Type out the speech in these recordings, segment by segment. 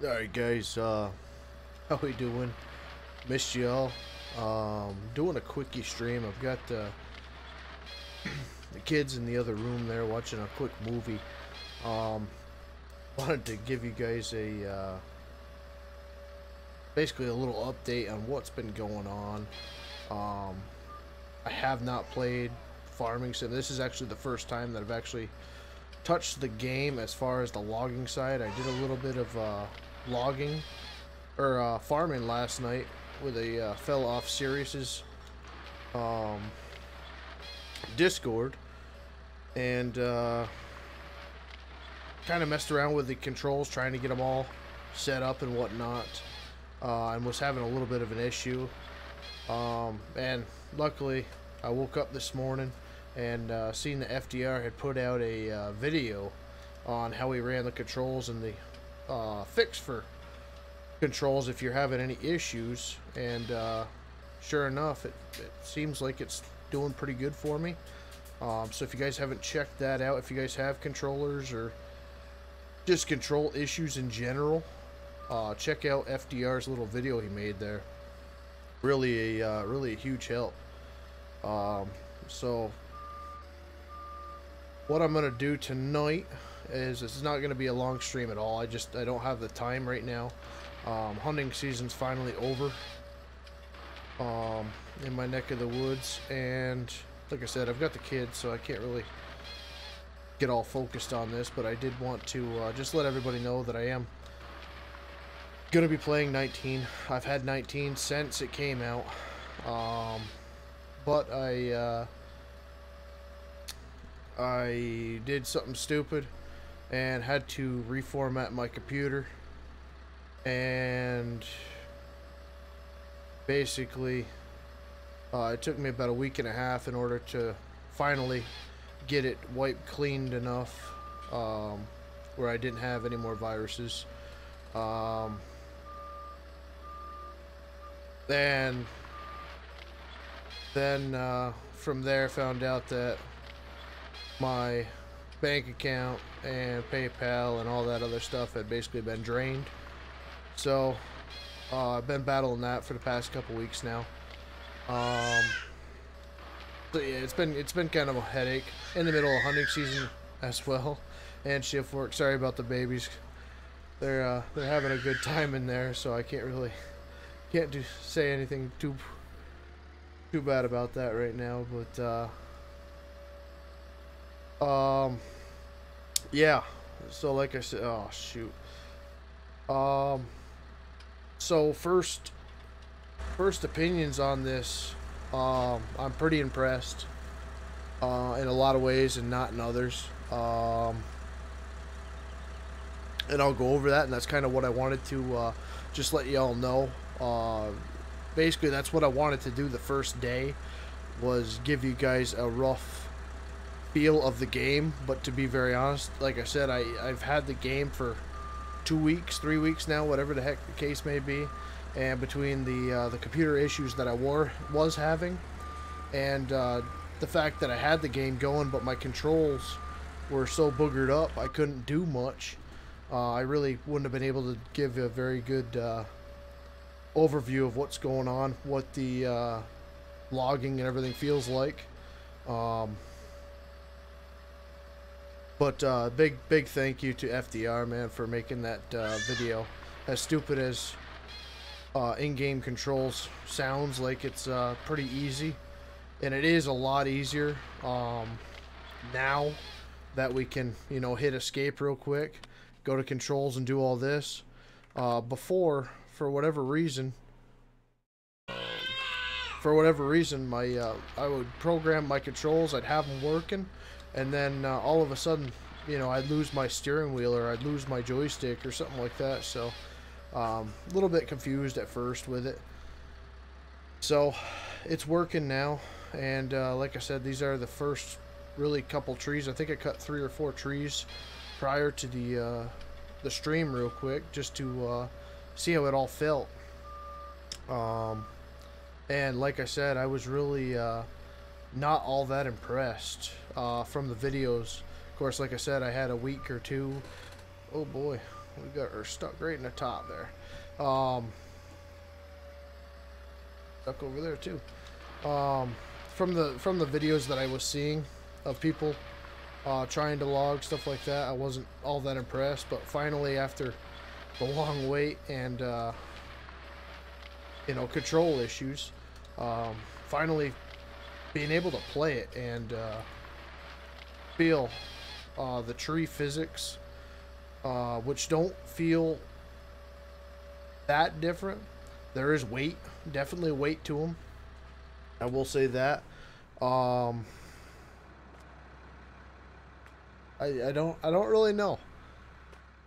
Alright guys, how we doing? Missed y'all. Doing a quickie stream. I've got the kids in the other room there watching a quick movie. Wanted to give you guys a basically a little update on what's been going on. I have not played farming sim. This is actually the first time that I've actually touched the game as far as the logging side. I did a little bit of logging or farming last night with a fell off Sirius's Discord, and kind of messed around with the controls, trying to get them all set up and whatnot, and was having a little bit of an issue. And luckily, I woke up this morning and seen the FDR had put out a video on how he ran the controls and the fix for controls if you're having any issues, and sure enough, it seems like it's doing pretty good for me. So if you guys haven't checked that out, if you guys have controllers or just control issues in general, check out FDR's little video he made there. Really a huge help. So what I'm gonna do tonight is, it's not gonna be a long stream at all. I don't have the time right now. Hunting season's finally over in my neck of the woods, and like I said, I've got the kids, so I can't really get all focused on this, but I did want to just let everybody know that I am gonna be playing 19. I've had 19 since it came out, but I did something stupid and had to reformat my computer, and basically it took me about a week and a half in order to finally get it wiped cleaned enough where I didn't have any more viruses. Then from there, found out that my bank account and PayPal and all that other stuff had basically been drained. So I've been battling that for the past couple weeks now. So yeah, it's been kind of a headache in the middle of hunting season as well, and shift work. Sorry about the babies. They're having a good time in there, so I can't say anything too bad about that right now. But yeah. So like I said, oh shoot. So first opinions on this. I'm pretty impressed in a lot of ways and not in others. And I'll go over that, and that's kind of what I wanted to just let y'all know. Basically, that's what I wanted to do the first day, was give you guys a rough feel of the game. But to be very honest, like I said, I've had the game for 2 weeks, 3 weeks now, whatever the heck the case may be. And between the computer issues that I was having, and the fact that I had the game going, but my controls were so boogered up I couldn't do much, I really wouldn't have been able to give a very good overview of what's going on, what the logging and everything feels like. But big thank you to FDR, man, for making that video. As stupid as in-game controls sounds, like it's pretty easy, and it is a lot easier now that we can, you know, hit escape real quick, go to controls and do all this. Before, for whatever reason, my I would program my controls, I'd have them working, and then all of a sudden, you know, I'd lose my steering wheel, or I'd lose my joystick or something like that. So a little bit confused at first with it. So it's working now, and like I said, these are the first really couple trees. I think I cut 3 or 4 trees prior to the stream real quick, just to see how it all felt. And like I said, I was really not all that impressed from the videos. Of course, like I said, I had a week or two. Oh boy, We got her stuck right in the top there. Stuck over there too. From the videos that I was seeing of people trying to log stuff like that, I wasn't all that impressed. But finally, after the long wait and you know, control issues, finally being able to play it and feel the tree physics, which don't feel that different. There is weight, definitely weight to them. I will say that. I don't really know.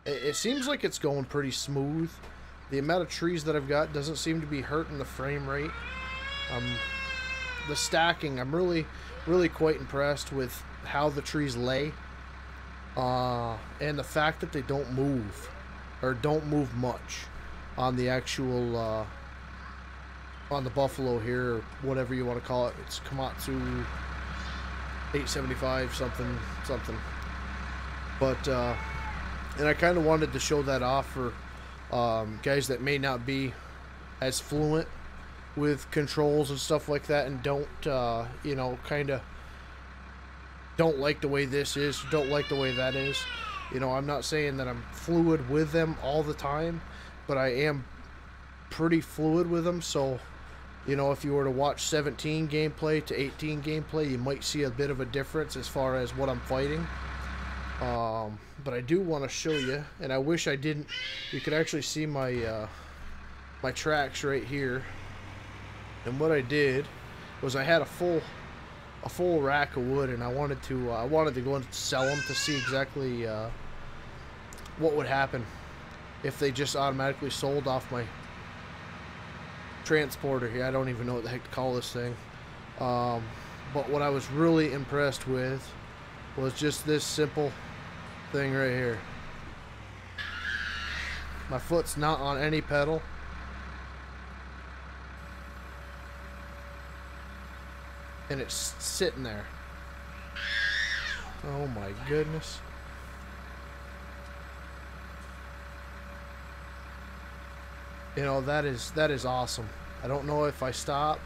It seems like it's going pretty smooth. The amount of trees that I've got doesn't seem to be hurting the frame rate. The stacking, I'm really quite impressed with how the trees lay. And the fact that they don't move, or don't move much on the actual, on the Buffalo here, or whatever you want to call it. It's Komatsu 875 something. But, and I kind of wanted to show that off for guys that may not be as fluent with controls and stuff like that, and don't, you know, kind of don't like the way this is, don't like the way that is. You know, I'm not saying that I'm fluid with them all the time, but I am pretty fluid with them. So, you know, if you were to watch 17 gameplay to 18 gameplay, you might see a bit of a difference as far as what I'm fighting. But I do want to show you, and I wish I didn't. You could actually see my my tracks right here. And what I did was I had a full rack of wood, and I wanted to go and sell them to see exactly what would happen if they just automatically sold off my transporter here. I don't even know what the heck to call this thing. But what I was really impressed with was just this simple thing right here. My foot's not on any pedal. And it's sitting there. Oh my goodness. You know, that is awesome. I don't know if I stop.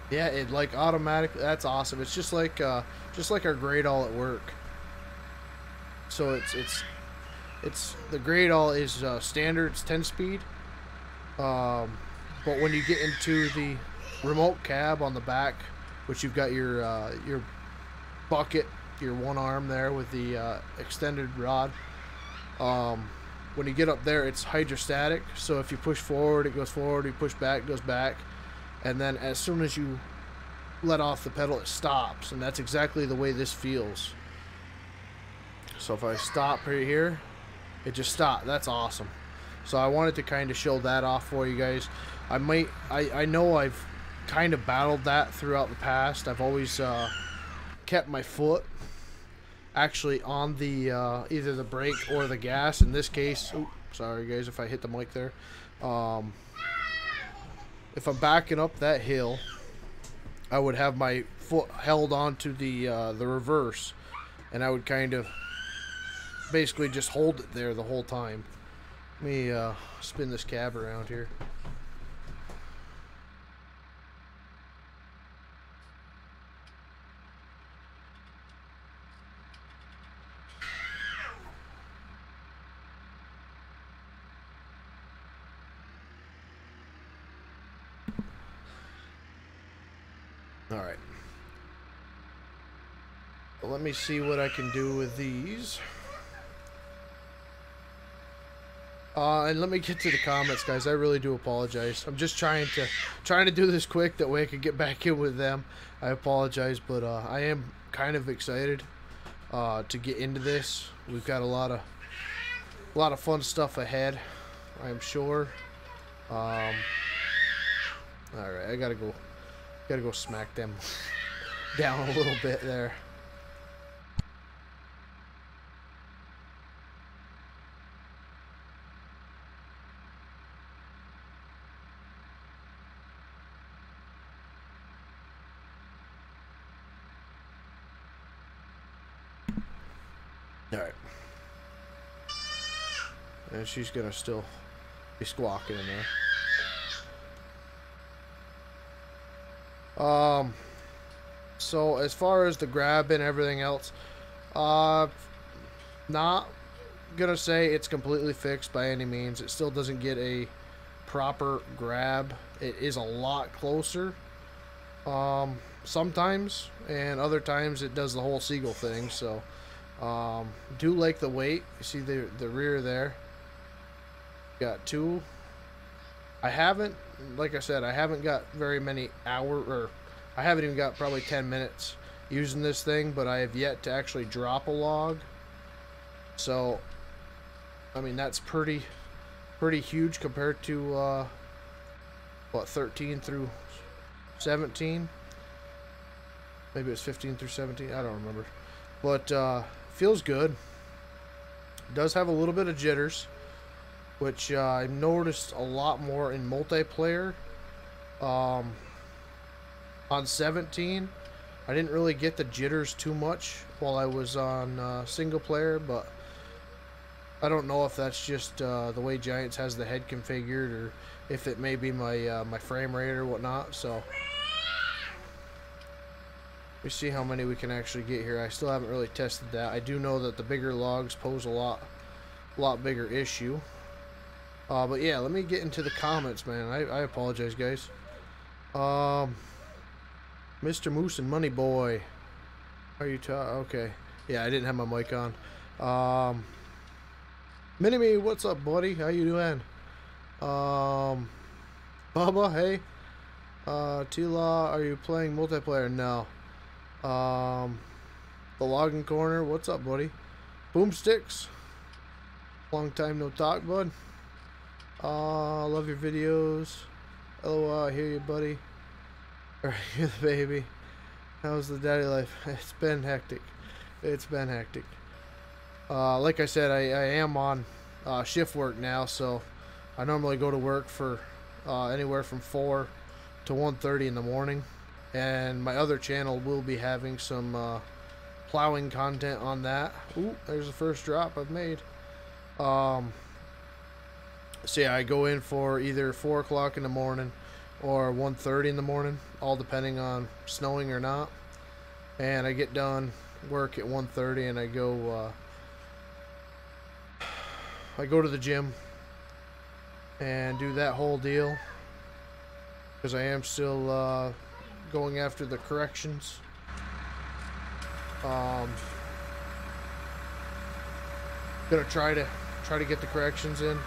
Yeah, it like automatically. That's awesome. It's just like our grade all at work. So it's the grade all is standard. It's 10 speed. But when you get into the remote cab on the back, which you've got your bucket, your one arm there with the extended rod. When you get up there, it's hydrostatic. So if you push forward, it goes forward. You push back, it goes back. And then as soon as you let off the pedal, it stops. And that's exactly the way this feels. So if I stop right here, it just stopped. That's awesome. So I wanted to kind of show that off for you guys. I know I've kind of battled that throughout the past. I've always kept my foot actually on the either the brake or the gas. In this case, oops, sorry guys if I hit the mic there. If I'm backing up that hill, I would have my foot held onto the reverse, and I would kind of basically just hold it there the whole time. Let me spin this cab around here. Alright. Well, let me see what I can do with these. And let me get to the comments, guys. I really do apologize. I'm just trying to do this quick, that way I can get back in with them. I apologize, but I am kind of excited to get into this. We've got a lot of fun stuff ahead, I'm sure. All right, I gotta go smack them down a little bit there. All right. And she's gonna still be squawking in there. So as far as the grab and everything else, not gonna say it's completely fixed by any means. It still doesn't get a proper grab. It is a lot closer sometimes, and other times it does the whole seagull thing. So do like the weight. You see the rear there, got two. I haven't, like I said, I haven't got very many hours, or I haven't even got probably 10 minutes using this thing, but I have yet to actually drop a log. So I mean, that's pretty huge compared to what, 13 through 17? Maybe it's 15 through 17. I don't remember. But feels good. Does have a little bit of jitters, which I've noticed a lot more in multiplayer. On 17, I didn't really get the jitters too much while I was on single player, but I don't know if that's just the way Giants has the head configured, or if it may be my my frame rate or whatnot. So let me see how many we can actually get here. I still haven't really tested that. I do know that the bigger logs pose a lot bigger issue. But yeah, let me get into the comments, man. I apologize, guys. Mr. Moose and Money Boy, are you okay? Yeah, I didn't have my mic on. Mini-Me, what's up, buddy? How you doing? Bubba, hey. T-Law, are you playing multiplayer? No. The Logging Corner, what's up, buddy? Boomsticks, long time no talk, bud. Love your videos. LOL, I hear you, buddy. Alright, you're the baby. How's the daddy life? It's been hectic. It's been hectic. Like I said, I am on shift work now, so I normally go to work for anywhere from 4 to 1:30 in the morning, and my other channel will be having some plowing content on that. Ooh, there's the first drop I've made. So yeah, I go in for either 4 o'clock in the morning or 1:30 in the morning, all depending on snowing or not, and I get done work at 1:30 and I go to the gym and do that whole deal, because I am still going after the corrections. Gonna try to get the corrections in,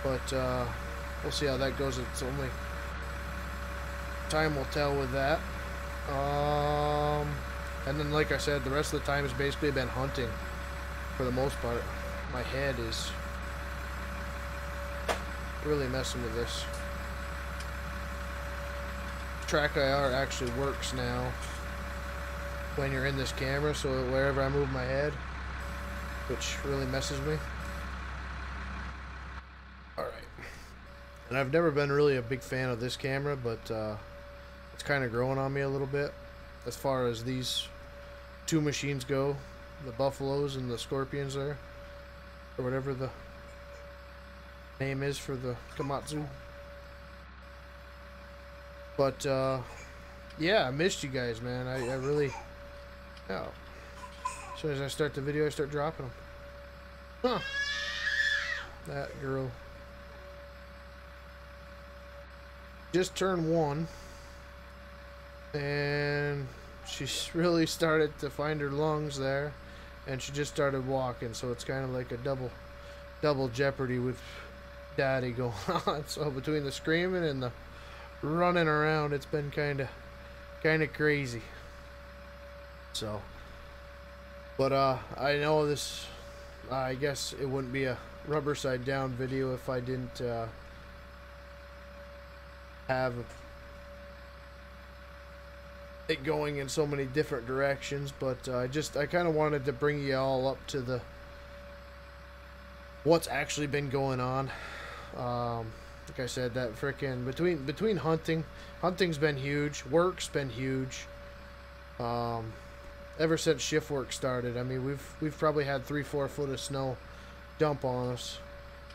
but we'll see how that goes. It's only time will tell with that. And then, like I said, the rest of the time has basically been hunting for the most part. My head is really messing with this. Track IR actually works now when you're in this camera, so wherever I move my head, which really messes me. Alright. And I've never been really a big fan of this camera, but it's kind of growing on me a little bit as far as these two machines go, the Buffaloes and the Scorpions there, or whatever the name is for the Komatsu. But yeah, I missed you guys, man. I really, yeah. As soon as I start the video, I start dropping them. Huh. That girl just turned 1, and she's really started to find her lungs there, and she just started walking, so it's kind of like a double jeopardy with daddy going on. So between the screaming and the running around, it's been kind of crazy. So, but I know this, I guess it wouldn't be a rubber side down video if I didn't have it going in so many different directions. But I kind of wanted to bring you all up to the what's actually been going on. Like I said, that frickin' between hunting's been huge, work's been huge. Ever since shift work started, I mean, we've probably had 3-4 foot of snow dump on us,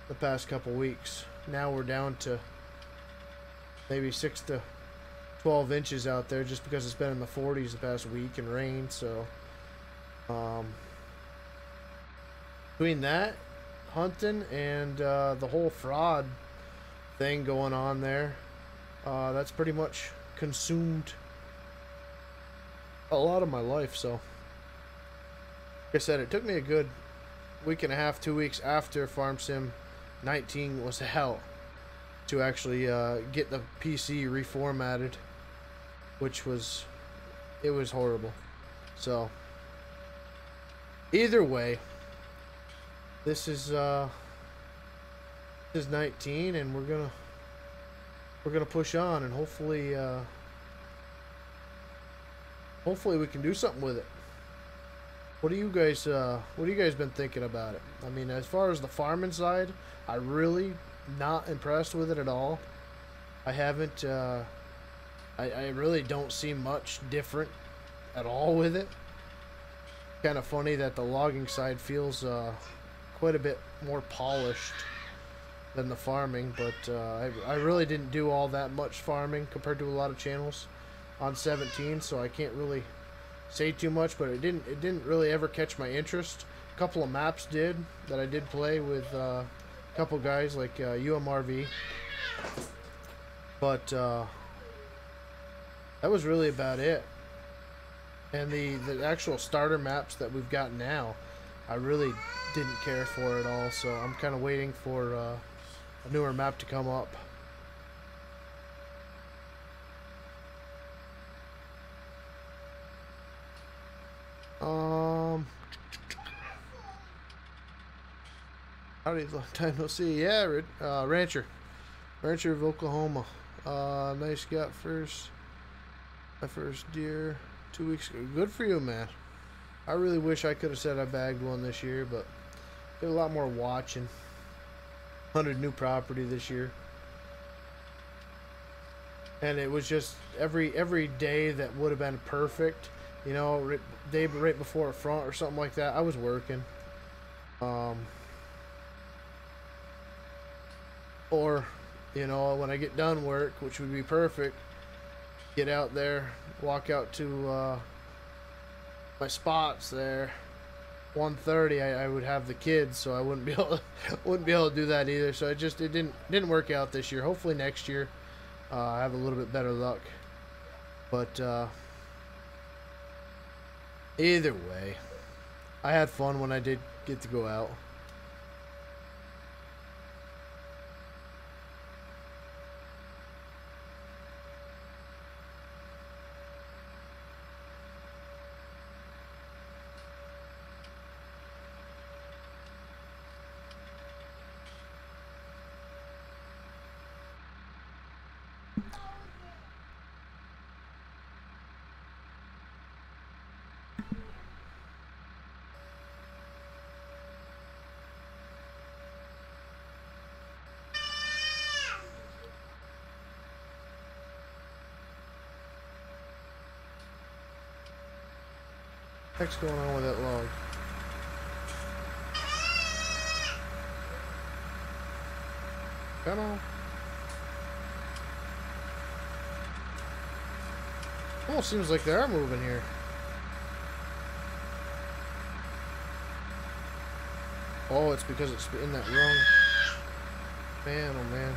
the past couple weeks. Now we're down to maybe 6 to 12 inches out there just because it's been in the 40s the past week and rain. So between that, hunting, and the whole fraud thing going on there, that's pretty much consumed a lot of my life. So like I said, it took me a good week and a half, 2 weeks after Farm Sim 19 was out to actually get the PC reformatted, which was, it was horrible. So either way, this is 19, and we're gonna push on, and hopefully we can do something with it. What do you guys been thinking about it? I mean, as far as the farming side, I really not impressed with it at all. I haven't I really don't see much different at all with it. Kind of funny that the logging side feels quite a bit more polished than the farming, but I really didn't do all that much farming compared to a lot of channels on 17, so I can't really say too much. But it didn't really ever catch my interest. A couple of maps did that I did play with a couple guys like UMRV, but that was really about it. And the actual starter maps that we've got now, I really didn't care for at all. So I'm kind of waiting for a newer map to come up. Howdy, long time no see. Yeah, Rancher of Oklahoma. Nice, got my first deer 2 weeks ago. Good for you, man. I really wish I could have said I bagged one this year, but did a lot more watching. 100 new property this year, and it was just every day that would have been perfect, you know, day right before a front or something like that, I was working. Or, you know, when I get done work, which would be perfect, get out there, walk out to my spots there. 1:30, I would have the kids, so I wouldn't be able to do that either. So it didn't work out this year. Hopefully next year I have a little bit better luck. But either way, I had fun when I did get to go out. What's going on with that log? Come on. Almost seems like they are moving here. Oh, it's because it's in that rung. Man, oh man.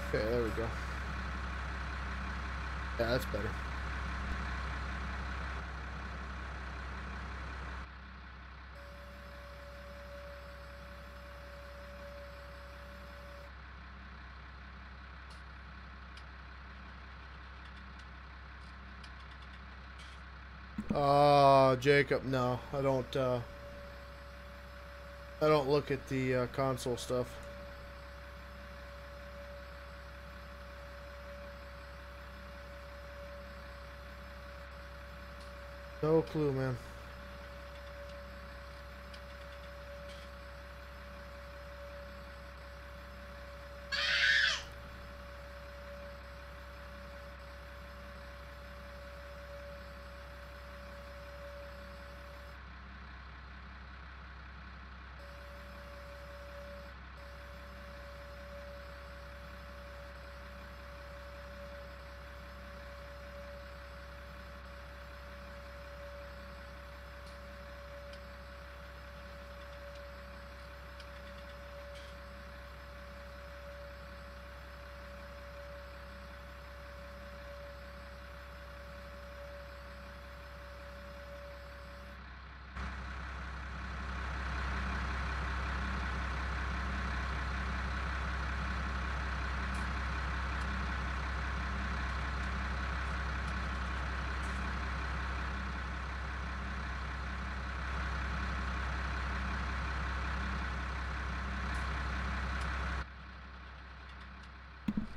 Okay, there we go. Yeah, that's better. Jacob, no, I don't look at the console stuff. No clue, man.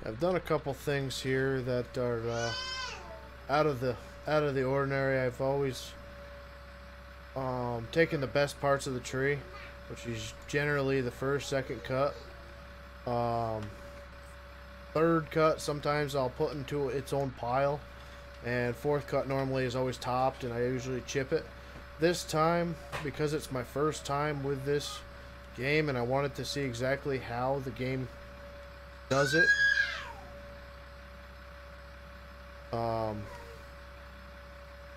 I've done a couple things here that are out of the ordinary. I've always taken the best parts of the tree, which is generally the first, second cut. Third cut sometimes I'll put into its own pile, and fourth cut normally is always topped, and I usually chip it. This time, because it's my first time with this game and I wanted to see exactly how the game does it,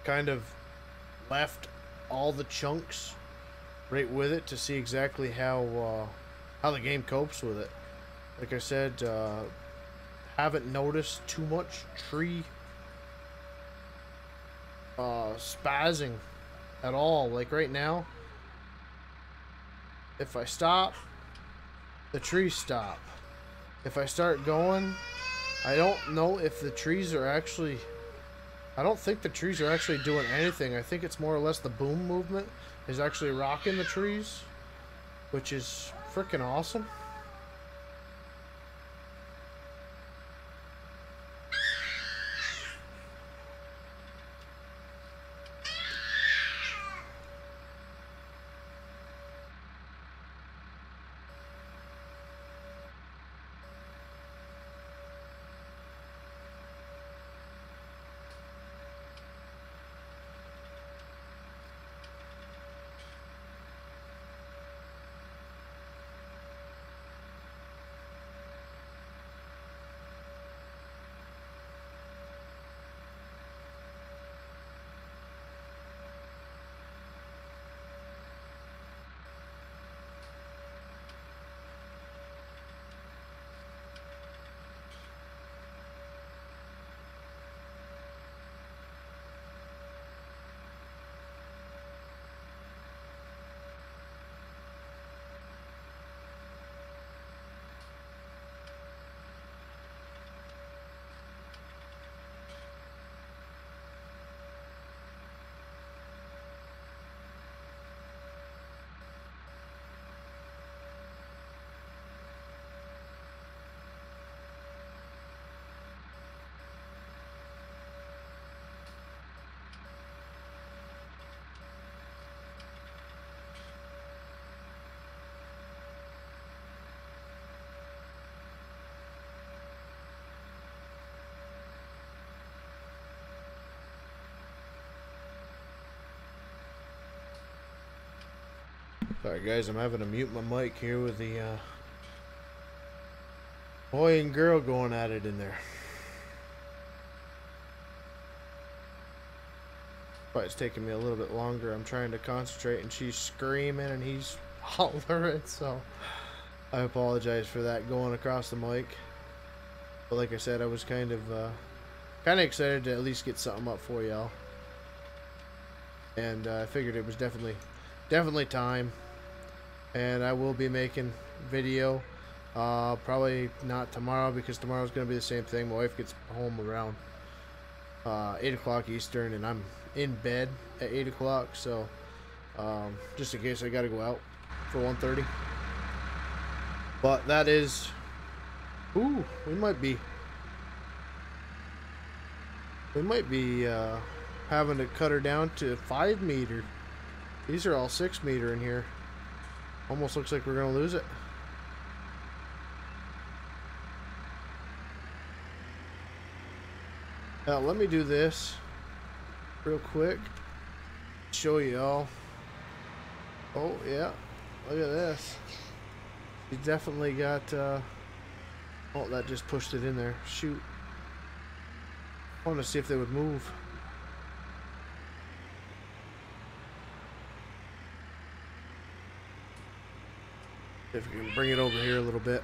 kind of left all the chunks right with it to see exactly how the game copes with it. Like I said, haven't noticed too much tree spazzing at all. Like right now, if I stop, the trees stop. If I start going, I don't know if the trees are actually, I don't think the trees are actually doing anything. I think it's more or less the boom movement is actually rocking the trees, which is freaking awesome. Sorry guys, I'm having to mute my mic here with the boy and girl going at it in there. But it's taking me a little bit longer. I'm trying to concentrate and she's screaming and he's hollering, so I apologize for that going across the mic. But like I said, I was kind of excited to at least get something up for y'all. And I figured it was definitely time. And I will be making video, probably not tomorrow because tomorrow's going to be the same thing. My wife gets home around 8 o'clock Eastern and I'm in bed at 8 o'clock, so just in case I got to go out for 1:30. But that is, ooh, we might be having to cut her down to 5 meter. These are all 6 meter in here. Almost looks like we're gonna lose it. Now let me do this real quick. Show y'all. Oh yeah, look at this. You definitely got. Oh, that just pushed it in there. Shoot. I want to see if they would move. If we can bring it over here a little bit.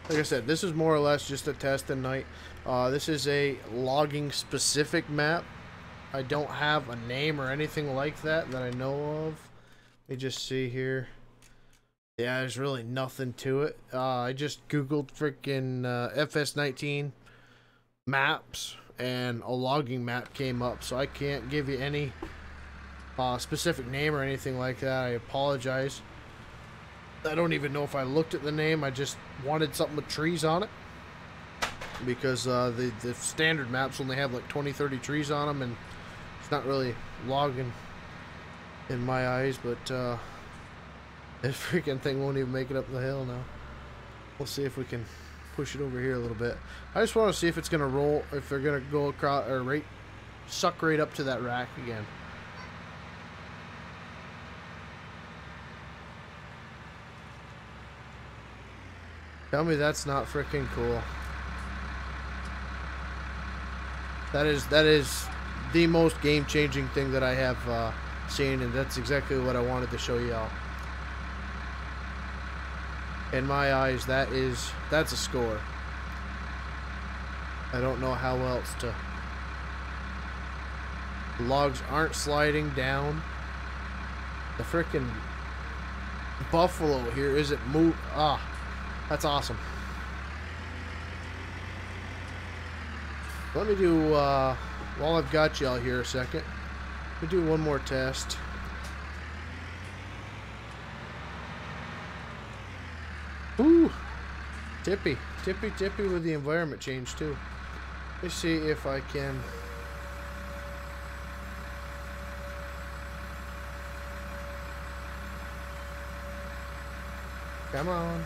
Like I said, this is more or less just a test tonight. This is a logging specific map. I don't have a name or anything like that I know of. Let me just see here. Yeah, there's really nothing to it. I just googled freaking FS19 maps and a logging map came up, so I can't give you any specific name or anything like that. I apologize. I don't even know if I looked at the name. I just wanted something with trees on it. Because the standard maps only have like 20-30 trees on them, and it's not really logging in my eyes. But this freaking thing won't even make it up the hill now. We'll see if we can push it over here a little bit. I just want to see if it's gonna roll, if they're gonna go across or suck right up to that rack again. Tell me that's not freaking cool. That is the most game-changing thing that I have seen, and that's exactly what I wanted to show y'all. In my eyes, that's a score. I don't know how else to. The logs aren't sliding down. The frickin' buffalo here isn't move. Ah, that's awesome. Let me do, while I've got y'all here a second, let me do one more test. Ooh, tippy with the environment change too. Let's see if I can. Come on.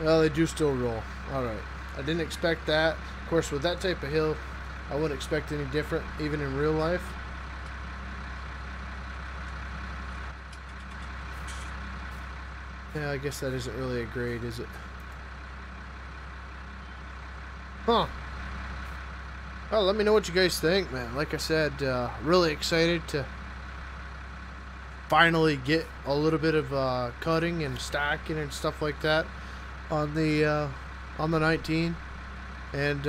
Well, they do still roll. Alright. I didn't expect that. Of course, with that type of hill, I wouldn't expect any different, even in real life. Yeah, I guess that isn't really a grade, is it? Huh. Well, let me know what you guys think, man. Like I said, really excited to finally get a little bit of cutting and stacking and stuff like that on the 19, and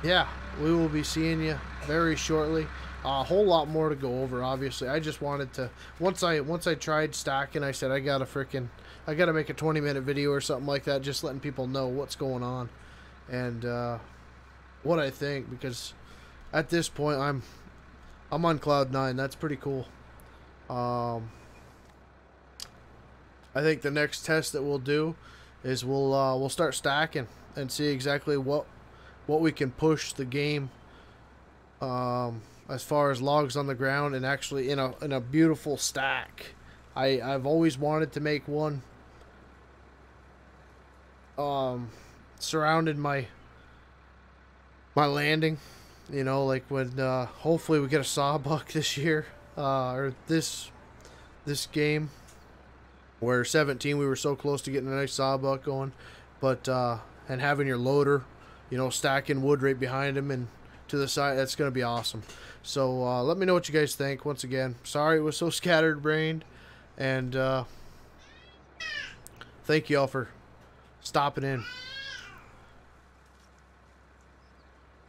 yeah, we will be seeing you very shortly. A whole lot more to go over. Obviously, I just wanted to once I tried stacking, I said I gotta make a 20-minute video or something like that, just letting people know what's going on and what I think, because at this point I'm on cloud 9. That's pretty cool. I think the next test that we'll do is we'll start stacking and see exactly what we can push the game as far as logs on the ground, and actually in a beautiful stack. I've always wanted to make one surrounding my landing, you know, like when hopefully we get a sawbuck this year, or this game. Where 17 we were so close to getting a nice sawbuck going, but and having your loader, you know, stacking wood right behind him and to the side, that's gonna be awesome. So let me know what you guys think. Once again, sorry it was so scattered-brained, and thank you all for stopping in.